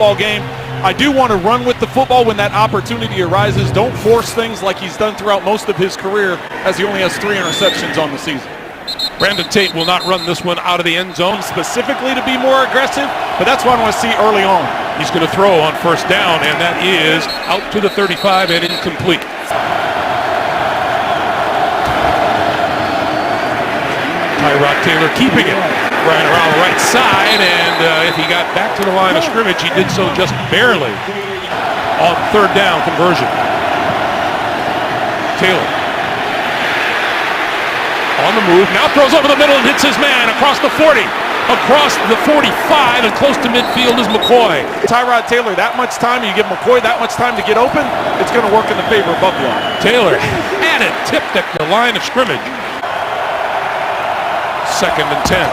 Ball game. I do want to run with the football when that opportunity arises. Don't force things like he's done throughout most of his career, as he only has 3 interceptions on the season. Brandon Tate will not run this one out of the end zone. Specifically to be more aggressive, but that's what I want to see early on. He's going to throw on first down, and that is out to the 35 and incomplete. Tyrod Taylor keeping it right around the right side, and if he got back to the line of scrimmage, he did so just barely on third down conversion. Taylor on the move, now throws over the middle and hits his man across the 40, across the 45, and close to midfield is McCoy. Tyrod Taylor, that much time, you give McCoy that much time to get open, it's going to work in the favor of Buffalo. Taylor had it tipped at the line of scrimmage. 2nd and 10.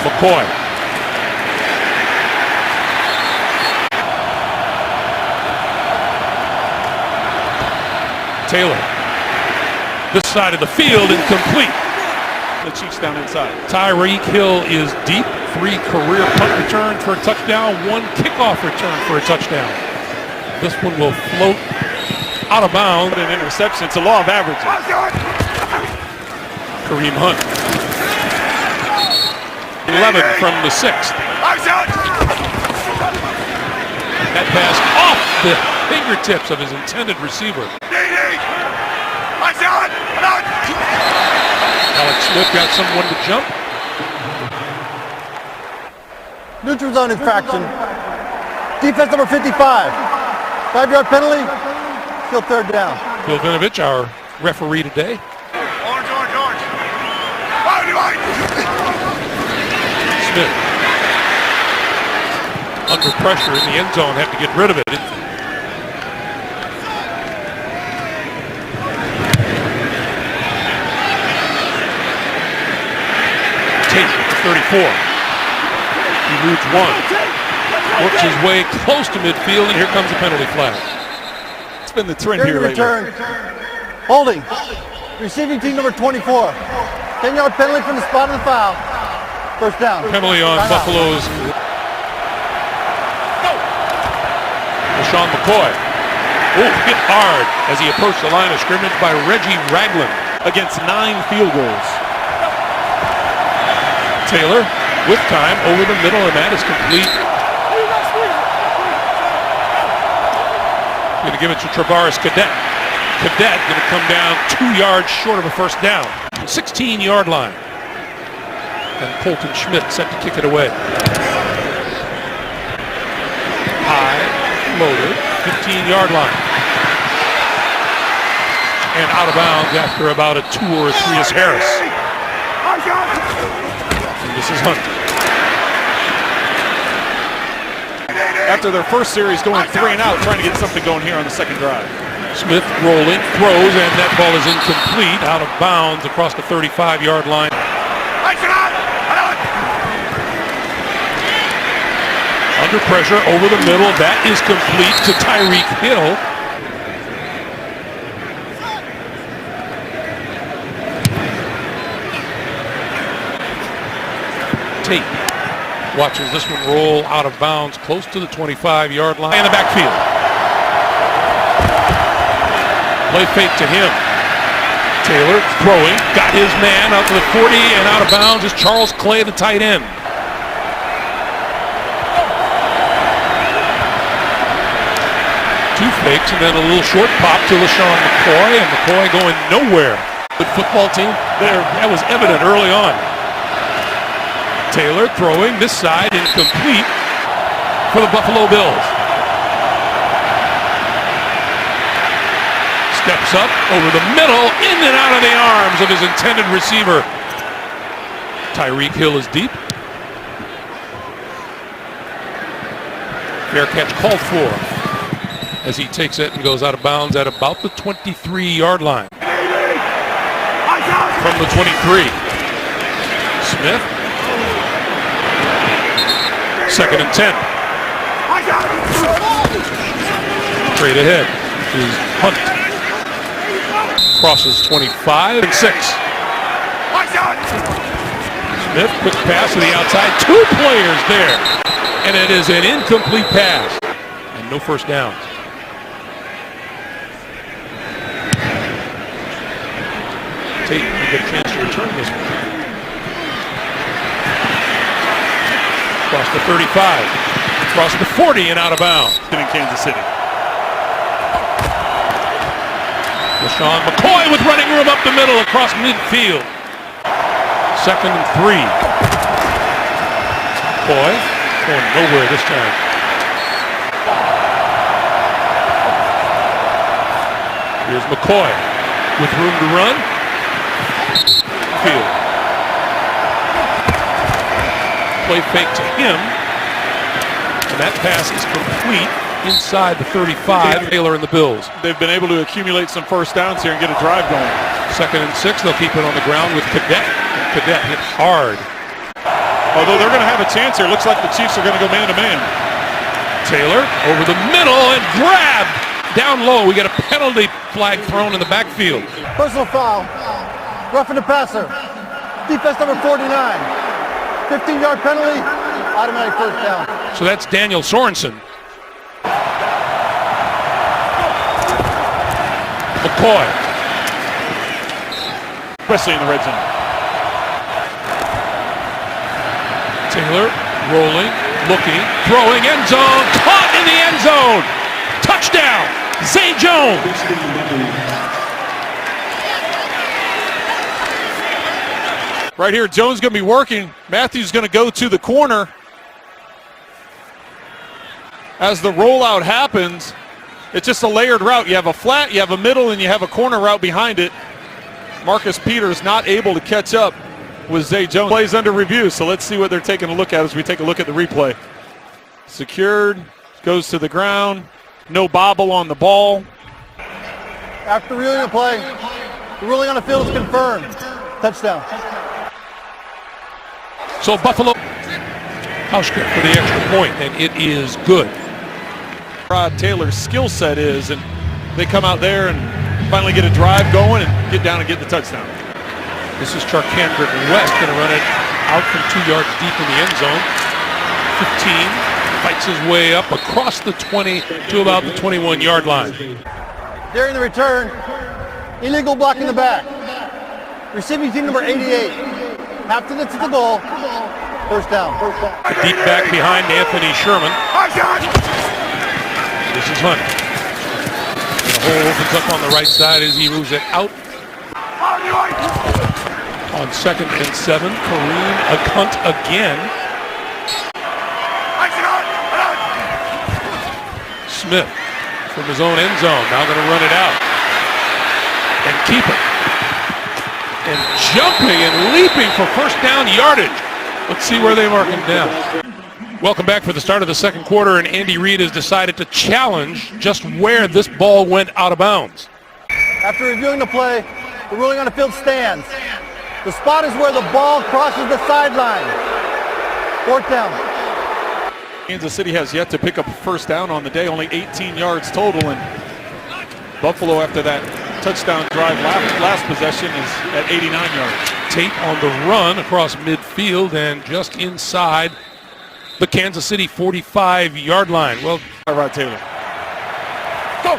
McCoy. Taylor. This side of the field, incomplete. The Chiefs down inside. Tyreek Hill is deep. 3 career punt returns for a touchdown. 1 kickoff return for a touchdown. This one will float out of bounds. An interception. It's a law of averages. Kareem Hunt. 11 from the 6th. That pass off the fingertips of his intended receiver. Alex Smith got someone to jump. Neutral zone infraction. Defense number 55. 5-yard penalty. Still third down. Bill Vinovich, our referee today. Orange. Smith. Under pressure in the end zone, have to get rid of it. Tate, 34. He moves 1. Works his way close to midfield, and here comes a penalty flag. It's been the trend here lately. Return. Holding. Receiving team number 24. 10-yard penalty from the spot of the foul. First down. Penalty on Buffalo's LaShawn McCoy. Oh, hit hard as he approached the line of scrimmage by Reggie Ragland. Against 9 field goals. Taylor with time over the middle, and that is complete. Going to give it to Travaris Cadet. Cadet going to come down 2 yards short of a first down. 16-yard line. And Colton Schmidt set to kick it away. High, loaded, 15-yard line. And out of bounds after about a 2 or a 3 is Harris. And this is Hunt. After their first series going 3 and out, trying to get something going here on the second drive. Smith rolling, throws, and that ball is incomplete, out of bounds across the 35-yard line. Under pressure, over the middle, that is complete to Tyreek Hill. Tate watches this one roll out of bounds close to the 25-yard line in the backfield. Play fake to him. Taylor throwing, got his man out to the 40 and out of bounds is Charles Clay, the tight end. Two fakes and then a little short pop to LaShawn McCoy, and McCoy going nowhere. Good football team there. That was evident early on. Taylor throwing this side, incomplete for the Buffalo Bills. Steps up over the middle, in and out of the arms of his intended receiver. Tyreek Hill is deep. Fair catch called for as he takes it and goes out of bounds at about the 23-yard line. From the 23. Smith. 2nd and 10. Straight ahead is Hunt. Crosses 25 and 6. Smith, quick pass to the outside. 2 players there. and it is an incomplete pass. And no first downs. Tate, you get a chance to return this one. Across the 35, across the 40 and out of bounds. In Kansas City. LaShawn McCoy with running room up the middle across midfield. 2nd and 3. McCoy going nowhere this time. Here's McCoy with room to run. Field. Play fake to him. And that pass is complete inside the 35. Taylor and the Bills. They've been able to accumulate some first downs here and get a drive going. 2nd and 6. They'll keep it on the ground with Cadet. Cadet hit hard. Although they're going to have a chance here. Looks like the Chiefs are going to go man-to-man. Taylor over the middle and grabbed down low. We get a penalty flag thrown in the backfield. Personal foul. Roughing the passer. Defense number 49. 15-yard penalty. Automatic first down. So that's Daniel Sorensen. McCoy. Especially in the red zone. Taylor rolling, looking, throwing, end zone, caught in the end zone. Touchdown, Zay Jones. Right here, Jones going to be working. Matthews going to go to the corner. As the rollout happens, it's just a layered route. You have a flat, you have a middle, and you have a corner route behind it. Marcus Peters not able to catch up with Zay Jones. Plays under review, so let's see what they're taking a look at as we take a look at the replay. Secured, goes to the ground. No bobble on the ball. After reviewing the play, the ruling on the field is confirmed. Touchdown. So Buffalo, Hauschka for the extra point, and it is good. Rod Taylor's skill set is, and they come out there and finally get a drive going and get down and get the touchdown. This is Charcandrick West going to run it out from 2 yards deep in the end zone. 15, fights his way up across the 20 to about the 21-yard line. During the return, illegal block in the back. Receiving team number 88. After the goal, first down. Deep back behind Anthony Sherman. This is Hunt. And the hole opens up on the right side as he moves it out. On 2nd and 7, Kareem Hunt again. Smith from his own end zone, now going to run it out and keep it. And jumping and leaping for first down yardage. Let's see where they mark him down. Welcome back for the start of the second quarter, and Andy Reid has decided to challenge just where this ball went out of bounds. After reviewing the play, the ruling on the field stands. The spot is where the ball crosses the sideline. Fourth down. Kansas City has yet to pick up a first down on the day, only 18 yards total, and Buffalo after that touchdown drive last possession is at 89 yards. Tate on the run across midfield and just inside the Kansas City 45-yard line. Well, Rod Taylor. Go!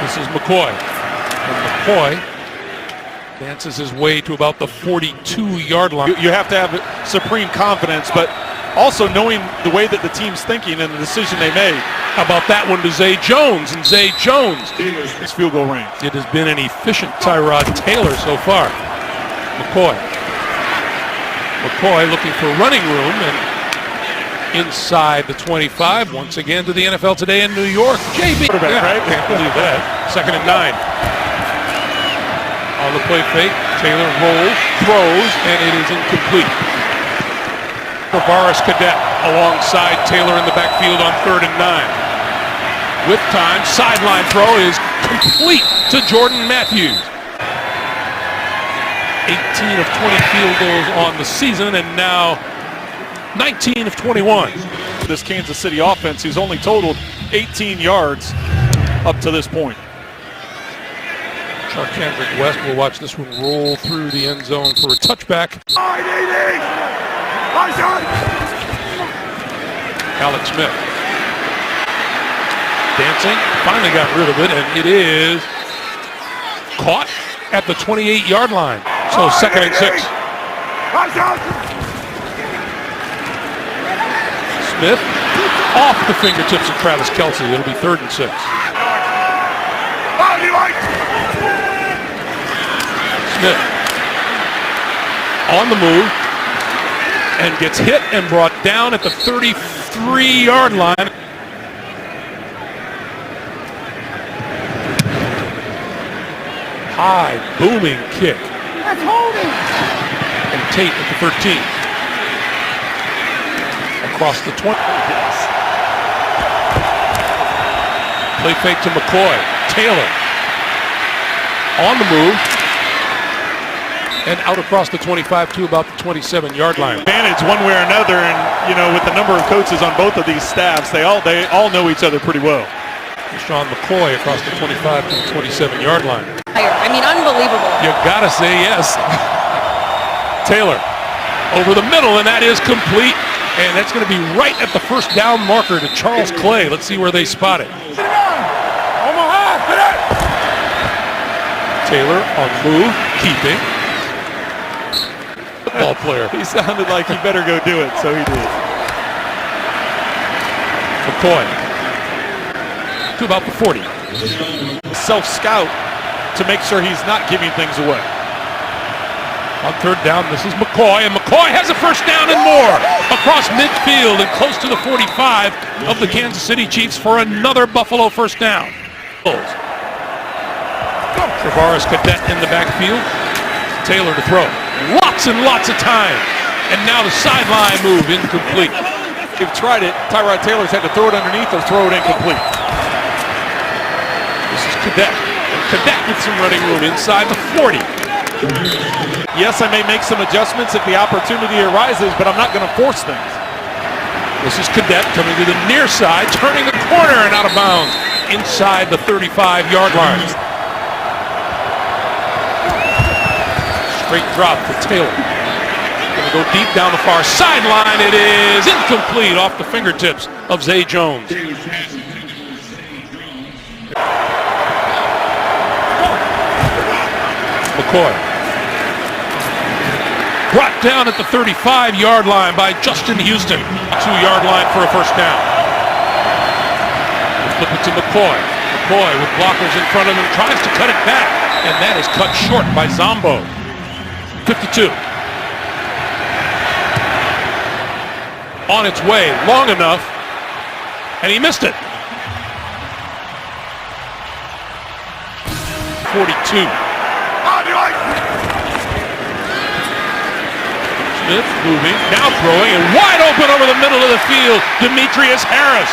This is McCoy. And McCoy dances his way to about the 42-yard line. You have to have supreme confidence, but also knowing the way that the team's thinking and the decision they made. How about that one to Zay Jones? And Zay Jones. It's field goal range. It has been an efficient Tyrod Taylor so far. McCoy. McCoy looking for running room and inside the 25. Once again to the NFL Today in New York. JB. Quarterback, right? Can't believe that. 2nd and 9. On the play fake, Taylor rolls, throws, and it is incomplete. Boris Cadet alongside Taylor in the backfield on 3rd and 9. With time, sideline throw is complete to Jordan Matthews. 18 of 20 field goals on the season, and now 19 of 21. This Kansas City offense, who's only totaled 18 yards up to this point. Charcandrick West will watch this one roll through the end zone for a touchback. Alex Smith. Dancing, finally got rid of it, and it is caught at the 28-yard line. So 2nd and 6. Smith off the fingertips of Travis Kelce. It'll be 3rd and 6. Smith on the move and gets hit and brought down at the 33-yard line. High, booming kick. That's holding. And Tate at the 13. Across the 20. Play fake to McCoy. Taylor on the move. And out across the 25 to about the 27-yard line. Advantage one way or another, and you know, with the number of coaches on both of these staffs, they all know each other pretty well. Sean McCoy across the 25 to the 27-yard line. I mean, unbelievable. You gotta say yes. Taylor over the middle, and that is complete. And that's going to be right at the first down marker to Charles Clay. Let's see where they spot it. Taylor on move, keeping. Football player. He sounded like he better go do it, so he did. McCoy to about the 40. Self-scout to make sure he's not giving things away. On 3rd down, this is McCoy, and McCoy has a first down and more across midfield and close to the 45 of the Kansas City Chiefs for another Buffalo first down. Travaris Cadet in the backfield. Taylor to throw. Lots and lots of time. And now the sideline move incomplete. They've tried it. Tyrod Taylor's had to throw it underneath or throw it incomplete. This is Cadet. And Cadet with some running room inside the 40. Yes, I may make some adjustments if the opportunity arises, but I'm not going to force things. This is Cadet coming to the near side, turning the corner and out of bounds inside the 35-yard line. Straight drop to Taylor. Going to go deep down the far sideline. It is incomplete off the fingertips of Zay Jones. McCoy. Brought down at the 35-yard line by Justin Houston. 2-yard line for a first down. Flip it to McCoy. McCoy with blockers in front of him tries to cut it back. And that is cut short by Zombo. 52. On its way, long enough. And he missed it. 42. Smith moving, now throwing, and wide open over the middle of the field, Demetrius Harris.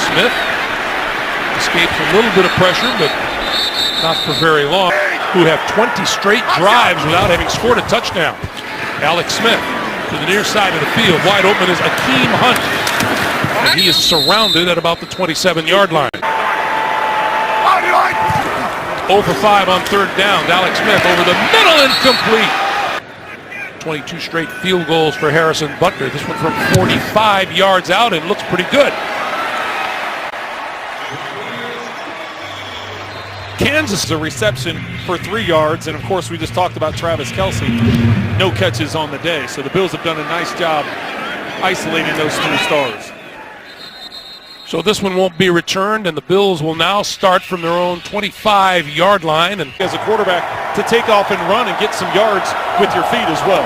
Smith escapes a little bit of pressure, but not for very long. Who have 20 straight drives without having scored a touchdown. Alex Smith to the near side of the field. Wide open is Akeem Hunt. And he is surrounded at about the 27-yard line. 0 for 5 on 3rd down. Alex Smith over the middle, incomplete. 22 straight field goals for Harrison Butker. This one from 45 yards out and looks pretty good. Kansas is a reception for 3 yards, and of course we just talked about Travis Kelce. No catches on the day, so the Bills have done a nice job isolating those 3 stars. So this one won't be returned, and the Bills will now start from their own 25-yard line. And as a quarterback to take off and run and get some yards with your feet as well.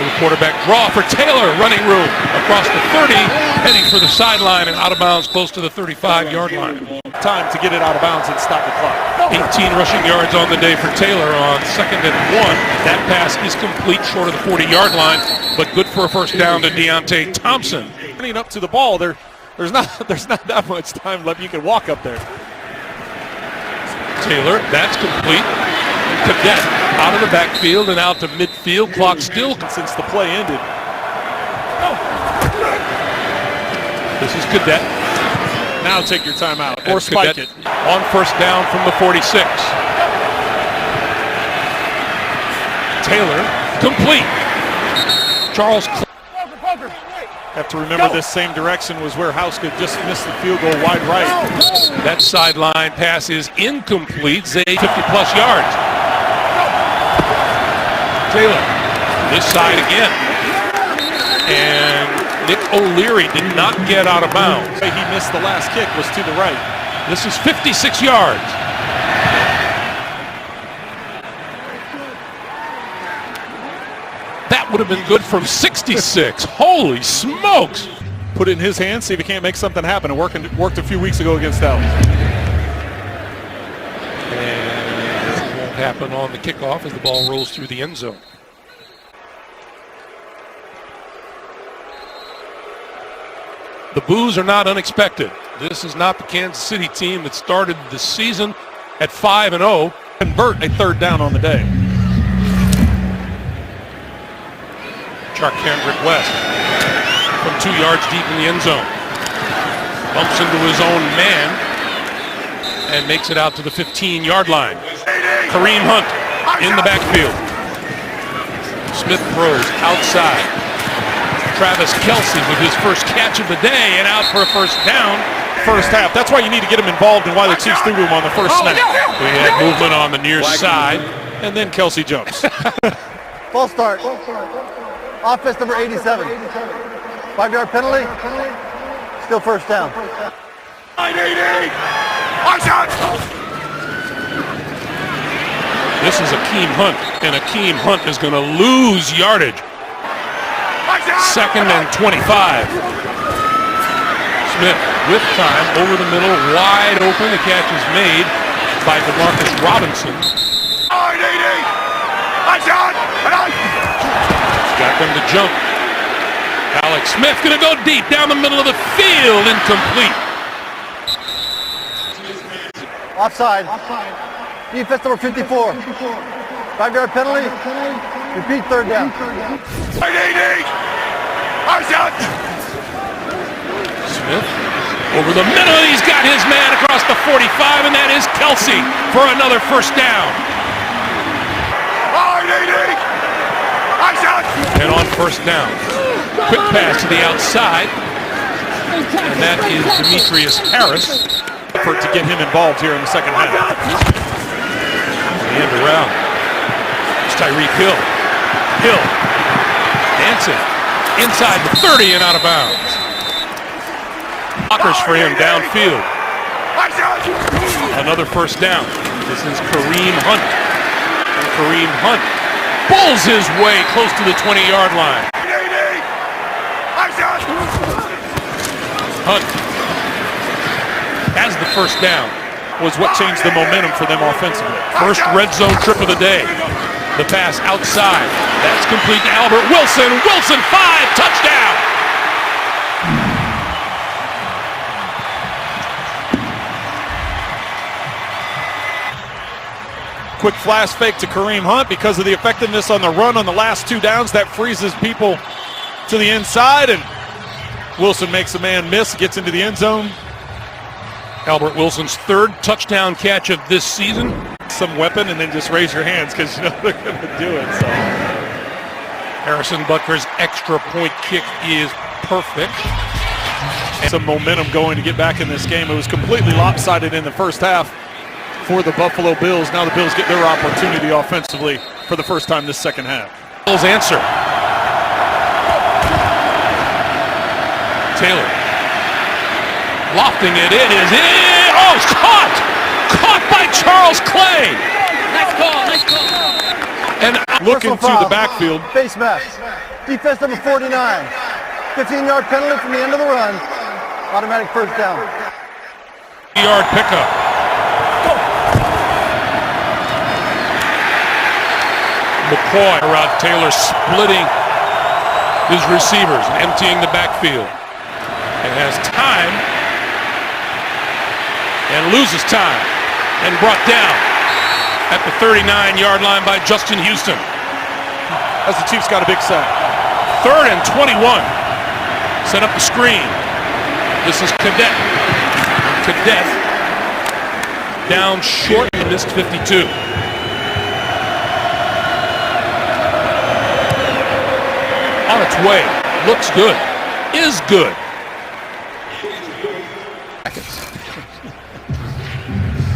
The quarterback draw for Taylor, running room across the 30, heading for the sideline and out of bounds close to the 35-yard line. Time to get it out of bounds and stop the clock. 18 rushing yards on the day for Taylor on 2nd and 1. That pass is complete short of the 40-yard line, but good for a first down to Deontay Thompson. Running up to the ball, there's not that much time left. You can walk up there. Taylor, that's complete. Cadet out of the backfield and out to midfield. Clock still since the play ended. This is Cadet. Now take your time out or spike it. On first down from the 46. Taylor, complete. Charles Have to remember this same direction was where Hauska just missed the field goal wide right. That sideline pass is incomplete. Zay 50-plus yards. Taylor, this side again. And Nick O'Leary did not get out of bounds. The way he missed the last kick was to the right. This is 56 yards. That would have been good from 66. Holy smokes. Put it in his hands, see if he can't make something happen. It worked a few weeks ago against Dallas. And it won't happen on the kickoff as the ball rolls through the end zone. The boos are not unexpected. This is not the Kansas City team that started the season at 5-0. Convert a third down on the day. Charkandrick West from 2 yards deep in the end zone. Bumps into his own man and makes it out to the 15-yard line. Kareem Hunt in the backfield. Smith throws outside. Travis Kelce with his first catch of the day and out for a first down. First half. That's why you need to get him involved and why the Chiefs threw him on the first snap. We had movement on the near side. And then Kelce jumps. False start. Offense number 87. 5-yard penalty. Still first down. This is Akeem Hunt, and Akeem Hunt is going to lose yardage. 2nd and 25. Smith with time over the middle, wide open. The catch is made by DeMarcus Robinson. Got them to jump. Alex Smith going to go deep down the middle of the field, incomplete. Offside. Defense number 54. 5-yard penalty. Repeat third down. Smith over the middle. He's got his man across the 45, and that is Kelce for another first down. And on first down, quick pass to the outside, and that is Demetrius Harris. Effort to get him involved here in the second half. The end around. It's Tyreek Hill. Hill dancing inside the 30 and out of bounds. Blockers for him downfield. Another first down. This is Kareem Hunt. And Kareem Hunt pulls his way close to the 20-yard line. Hunt has the first down. Was what changed the momentum for them offensively. First red zone trip of the day. The pass outside. That's complete to Albert Wilson. Wilson 5, touchdown. Quick flash fake to Kareem Hunt because of the effectiveness on the run on the last 2 downs. That freezes people to the inside, and Wilson makes a man miss, gets into the end zone. Albert Wilson's 3rd touchdown catch of this season. Some weapon, and then just raise your hands because you know they're going to do it. So Harrison Butker's extra point kick is perfect. And some momentum going to get back in this game. It was completely lopsided in the first half for the Buffalo Bills. Now the Bills get their opportunity offensively for the first time this second half. Bills answer. Taylor lofting it. It is in. Oh, it's caught! Caught by Charles Clay. Nice call, nice call. And looking to Foul. the backfield. Face mask. Defense number 49. 15-yard penalty from the end of the run. Automatic first down. Yard pickup. McCoy around Taylor, splitting his receivers and emptying the backfield. And has time and loses time and brought down at the 39-yard line by Justin Houston. As the Chiefs got a big sack. 3rd and 21. Set up the screen. This is Cadet. Cadet down short and missed 52. way. Looks good. Is good.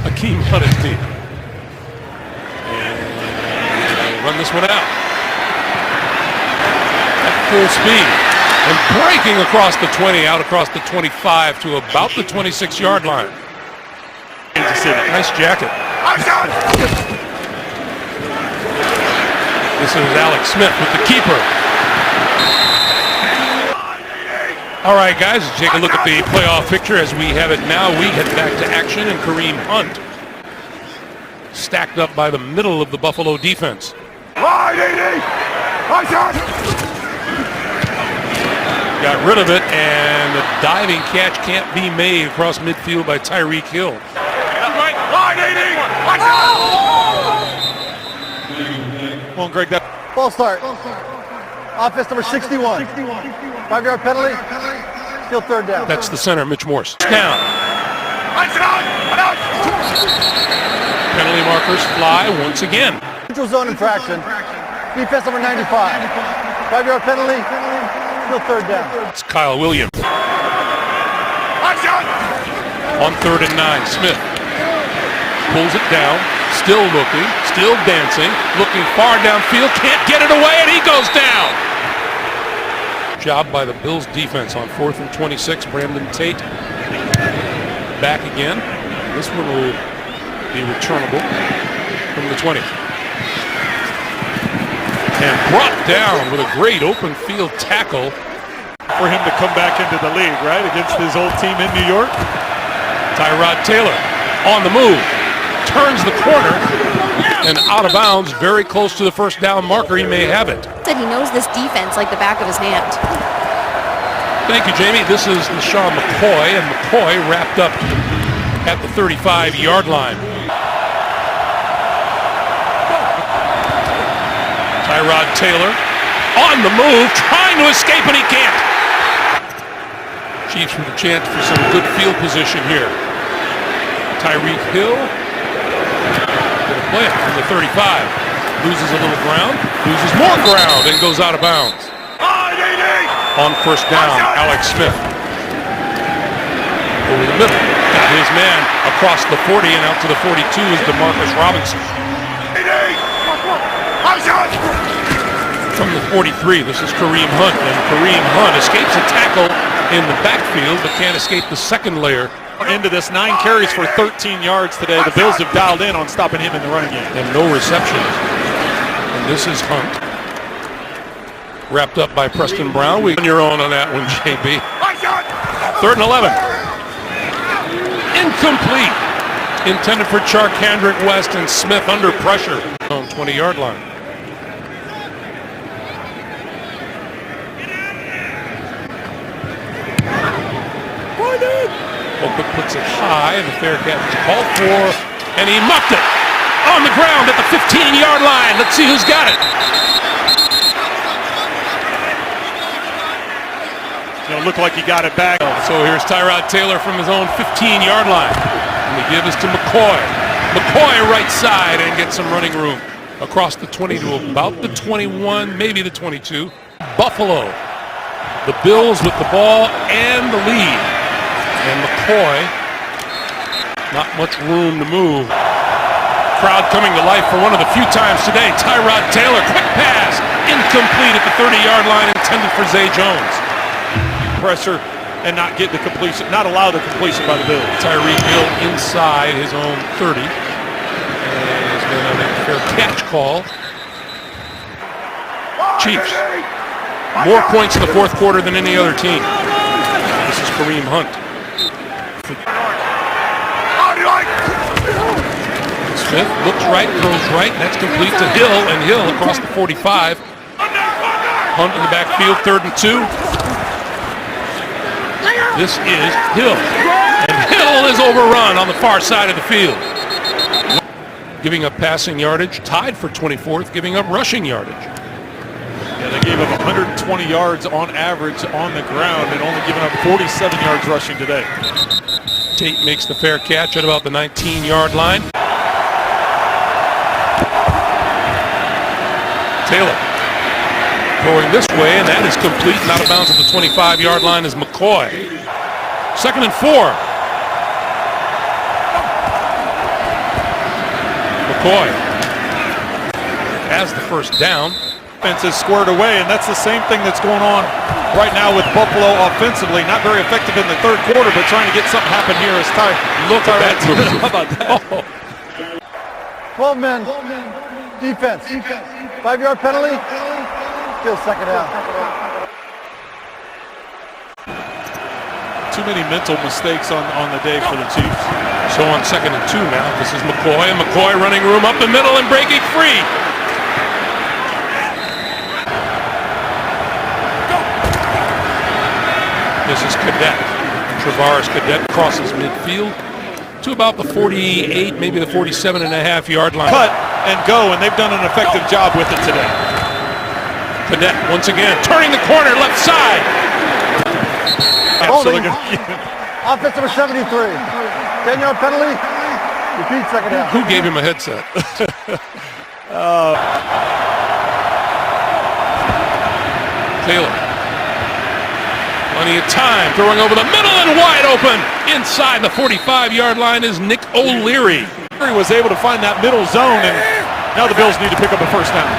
Akeem Hunt is deep. And run this one out. At full speed. And breaking across the 20, out across the 25 to about the 26-yard line. Nice jacket. This is Alex Smith with the keeper. All right, guys, let's take a look at the playoff picture as we have it now. We head back to action, and Kareem Hunt stacked up by the middle of the Buffalo defense. Got rid of it, and the diving catch can't be made across midfield by Tyreek Hill. Come on, Greg. That Ball start. Offense number 61. 5-yard penalty. Still third down. That's the center, Mitch Morse. Down. Penalty markers fly once again. Neutral zone infraction. Defense number 95. 5-yard penalty. Still third down. It's Kyle Williams. On 3rd and 9, Smith pulls it down, still looking, still dancing, looking far downfield, can't get it away, and he goes down. Job by the Bills defense on 4th and 26. Brandon Tate back again. This one will be returnable from the 20. And brought down with a great open field tackle. for him to come back into the league, right, against his old team in New York. Tyrod Taylor on the move, turns the corner, and out of bounds, very close to the first down marker. He may have it. Said he knows this defense like the back of his hand. Thank you, Jamie. This is LeSean McCoy, and McCoy wrapped up at the 35-yard line. Tyrod Taylor on the move, trying to escape, and he can't. Chiefs with a chance for some good field position here. Tyreek Hill gonna play it from the 35. Loses a little ground, loses more ground, and goes out of bounds. On first down, Alex Smith. Over the middle, got his man across the 40 and out to the 42 is DeMarcus Robinson. From the 43, this is Kareem Hunt, and Kareem Hunt escapes a tackle in the backfield, but can't escape the second layer. Into this 9 carries for 13 yards today. The Bills have dialed in on stopping him in the running game. And no receptions. And this is Hunt. Wrapped up by Preston Brown. We on your own on that one, JB. 3rd and 11. Incomplete. Intended for Charkandrick West, and Smith under pressure on 20-yard line. Oakwood puts it high, and the Bearcat is called for, and he muffed it on the ground at the 15-yard line. Let's see who's got it. It'll look like he got it back. So here's Tyrod Taylor from his own 15-yard line. And the give is to McCoy. McCoy right side and gets some running room. Across the 20 to about the 21, maybe the 22. Buffalo. The Bills with the ball and the lead. And McCoy, not much room to move. Crowd coming to life for one of the few times today. Tyrod Taylor, quick pass, incomplete at the 30-yard line, intended for Zay Jones. Pressure and not get the completion, not allow the completion by the Bills. Tyreek Hill inside his own 30. And has been on a fair catch call. Chiefs, more points in the fourth quarter than any other team. This is Kareem Hunt. Smith looks right, throws right, that's complete to Hill, and Hill across the 45. Hunt in the backfield, 3rd and 2. This is Hill, and Hill is overrun on the far side of the field. Giving up passing yardage, tied for 24th, giving up rushing yardage. Yeah, they gave up 120 yards on average on the ground and only giving up 47 yards rushing today. Tate makes the fair catch at about the 19-yard line. Taylor Going this way, and that is complete and out of bounds at the 25-yard line is McCoy. 2nd and 4. McCoy has the first down. Defense is squared away, and that's the same thing that's going on right now with Buffalo offensively. Not very effective in the third quarter, but trying to get something happen here as Ty. Look at that move. How about that? 12 men. Defense. 5-yard penalty. Still second down. Too many mental mistakes on the day for the Chiefs. So on 2nd and 2 now, this is McCoy, and McCoy running room up the middle and breaking free. This is Cadet. Travaris Cadet crosses midfield to about the 48, maybe the 47.5-yard line. Cut and go, and they've done an effective job with it today. Cadet once again turning the corner left side. Holding. Absolutely. Offense number 73. 10-yard penalty. Repeat second down. Who gave him a headset? Taylor. Plenty of time, throwing over the middle and wide open. Inside the 45-yard line is Nick O'Leary. He was able to find that middle zone, and now the Bills need to pick up a first down.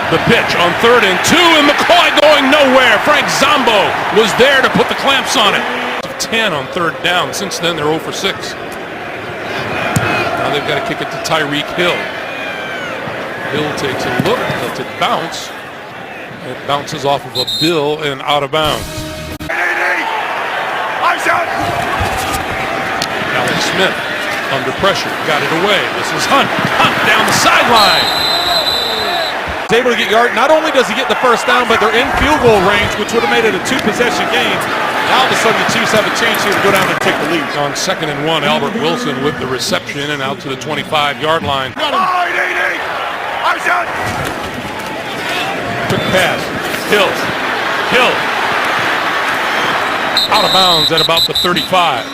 The pitch on 3rd and 2, and McCoy going nowhere. Frank Zombo was there to put the clamps on it. 10 on 3rd down. Since then, they're 0 for 6. Now they've got to kick it to Tyreek Hill. Hill takes a look, lets it bounce. It bounces off of a bill and out of bounds. Alex Smith under pressure, got it away. This is Hunt. Hunt down the sideline. He's able to get yard. Not only does he get the first down, but they're in field goal range, which would have made it a 2-possession game. Now all of a sudden the Chiefs have a chance here to go down and take the lead. On 2nd and 1, Albert Wilson with the reception and out to the 25-yard line. Quick pass. Hill. Hill. Out of bounds at about the 35.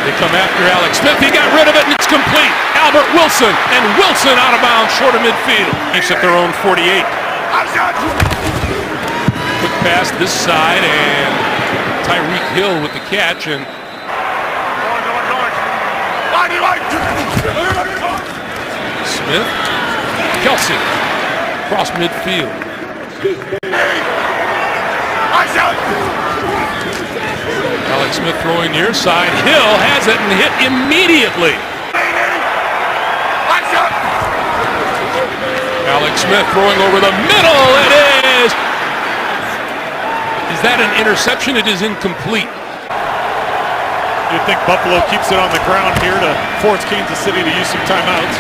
They come after Alex Smith. He got rid of it and it's complete. Albert Wilson, and Wilson out of bounds short of midfield. He's at their own 48. Quick pass this side, and Tyreek Hill with the catch. And Smith, Kelsey, across midfield. Alex Smith throwing near side. Hill has it and hit immediately. Alex Smith throwing over the middle. It is. Is that an interception? It is incomplete. You'd think Buffalo keeps it on the ground here to force Kansas City to use some timeouts.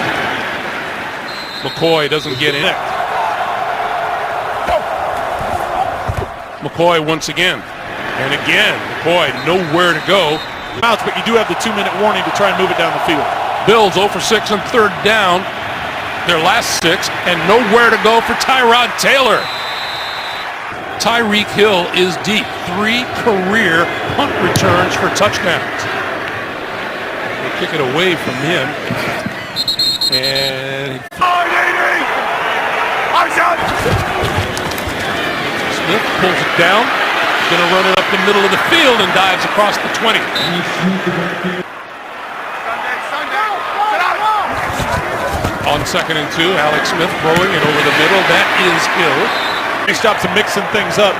McCoy doesn't get in. McCoy once again. And again, McCoy nowhere to go. But you do have the 2-minute warning to try and move it down the field. Bills 0 for 6 on 3rd down. Their last 6, and nowhere to go for Tyrod Taylor. Tyreek Hill is deep. 3 career punt returns for touchdowns. They kick it away from him. And Smith pulls it down. Going to run it up the middle of the field and dives across the 20. On 2nd and 2, Alex Smith throwing it over the middle. That is Hill. He stops mixing things up.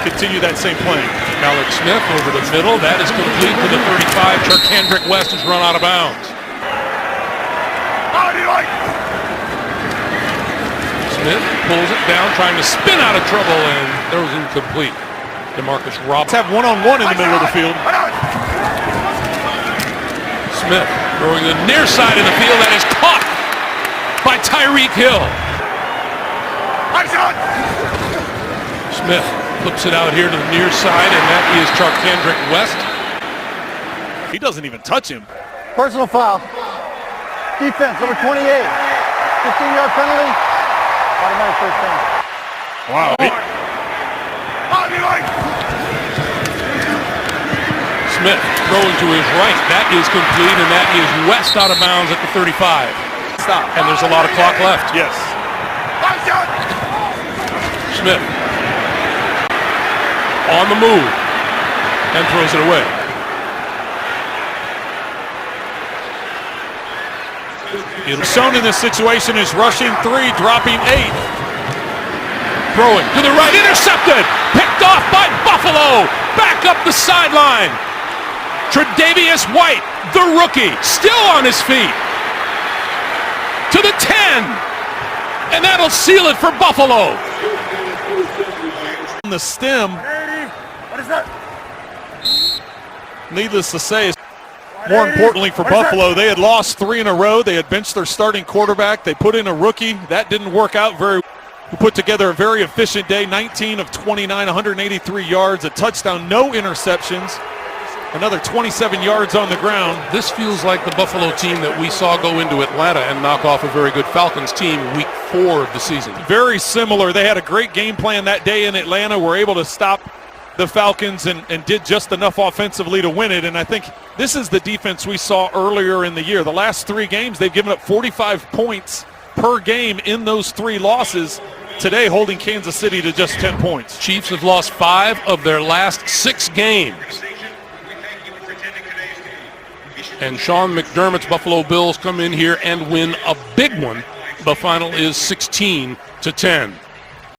Continue that same play. Alex Smith over the middle. That is complete to the 35. Charkandrick West has run out of bounds. Smith pulls it down, trying to spin out of trouble, and throws incomplete. DeMarcus Robinson. Let's have one-on-one in the middle of the field. Smith throwing the near side of the field. That is caught by Tyreek Hill. Smith flips it out here to the near side, and that is Charkandrick West. He doesn't even touch him. Personal foul. Defense, number 28. 15-yard penalty. Automatic first down. Wow. Smith throwing to his right. That is complete, and that is West out of bounds at the 35. Stop. And there's a lot of clock left. Yes. Smith on the move and throws it away. Shown in this situation is rushing 3, dropping 8. Throwing to the right, intercepted, picked off by Buffalo, back up the sideline. Tre'Davious White, the rookie, still on his feet. To the 10, and that'll seal it for Buffalo. On the stem, needless to say, more importantly for Buffalo, they had lost 3 in a row. They had benched their starting quarterback. They put in a rookie. That didn't work out very well. Who put together a very efficient day, 19 of 29, 183 yards, a touchdown, no interceptions, another 27 yards on the ground. This feels like the Buffalo team that we saw go into Atlanta and knock off a very good Falcons team week 4 of the season. Very similar. They had a great game plan that day in Atlanta, were able to stop the Falcons and did just enough offensively to win it. And I think this is the defense we saw earlier in the year. The last 3 games, they've given up 45 points per game in those 3 losses. Today, holding Kansas City to just 10 points. Chiefs have lost 5 of their last 6 games. And Sean McDermott's Buffalo Bills come in here and win a big one. The final is 16-10.